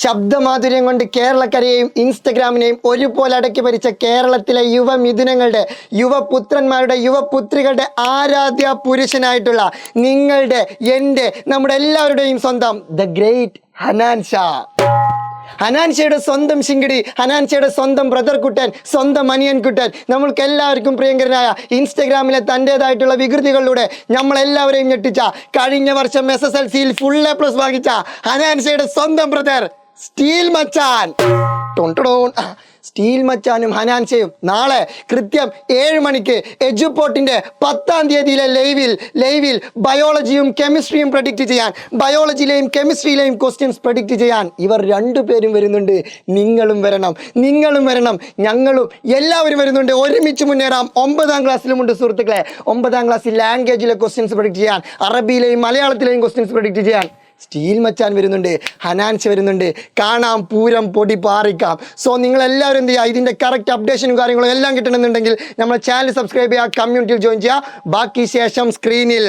ശബ്ദമാധുര്യം കൊണ്ട് കേരളക്കരയെയും ഇൻസ്റ്റഗ്രാമിനെയും ഒരുപോലെ അടക്കി ഭരിച്ച കേരളത്തിലെ യുവമിഥുനങ്ങളുടെ യുവപുത്രന്മാരുടെ യുവപുത്രികളുടെ ആരാധ്യ പുരുഷനായിട്ടുള്ള നിങ്ങളുടെ എൻ്റെ നമ്മുടെ എല്ലാവരുടെയും സ്വന്തം ദ ഗ്രേറ്റ് ഹനാൻ ഷാ. ഹനാൻഷയുടെ സ്വന്തം ശിങ്കിടി, ഹനാൻഷയുടെ സ്വന്തം ബ്രദർ കുട്ടൻ, സ്വന്തം അനിയൻ കുട്ടൻ, നമ്മൾക്ക് എല്ലാവർക്കും പ്രിയങ്കരനായ ഇൻസ്റ്റഗ്രാമിലെ തൻ്റെതായിട്ടുള്ള വികൃതികളിലൂടെ നമ്മളെല്ലാവരെയും ഞെട്ടിച്ച കഴിഞ്ഞ വർഷം SSLC-യിൽ ഫുൾ A+ വാങ്ങിച്ച ഹനാൻഷയുടെ സ്വന്തം ബ്രദർ സ്റ്റീൽ മച്ചാൻ. സ്റ്റീൽ മച്ചാനും ഹനാൻഷയും നാളെ കൃത്യം 7 മണിക്ക് എജുപോർട്ടിൻ്റെ 10-ാം തീയതിയിലെ ലൈവിൽ ബയോളജിയും കെമിസ്ട്രിയും പ്രഡിക്റ്റ് ചെയ്യാൻ, ബയോളജിയിലെയും കെമിസ്ട്രിയിലെയും ക്വസ്റ്റ്യൻസ് പ്രഡിക്റ്റ് ചെയ്യാൻ ഇവർ രണ്ടുപേരും വരുന്നുണ്ട്. നിങ്ങളും വരണം, ഞങ്ങളും എല്ലാവരും വരുന്നുണ്ട്. ഒരുമിച്ച് മുന്നേറാം. 9-ാം ക്ലാസ്സിലുമുണ്ട് സുഹൃത്തുക്കളെ. 9-ാം ക്ലാസ്സിൽ ലാംഗ്വേജിലെ ക്വസ്റ്റ്യൻസ് പ്രഡിക്റ്റ് ചെയ്യാൻ, അറബിയിലെയും മലയാളത്തിലെയും ക്വസ്റ്റ്യൻസ് പ്രഡിക്റ്റ് ചെയ്യാൻ സ്റ്റീൽ മച്ചാൻ വരുന്നുണ്ട്, ഹനാൻഷ വരുന്നുണ്ട്. കാണാം, പൂരം പൊടി പാറിക്കാം. സോ നിങ്ങളെല്ലാവരും എന്ത് ചെയ്യുക, ഇതിൻ്റെ കറക്റ്റ് അപ്ഡേഷനും കാര്യങ്ങളും എല്ലാം കിട്ടണമെന്നുണ്ടെങ്കിൽ നമ്മളെ ചാനൽ സബ്സ്ക്രൈബ് ചെയ്യുക, കമ്മ്യൂണിറ്റിയിൽ ജോയിൻ ചെയ്യുക. ബാക്കി ശേഷം സ്ക്രീനിൽ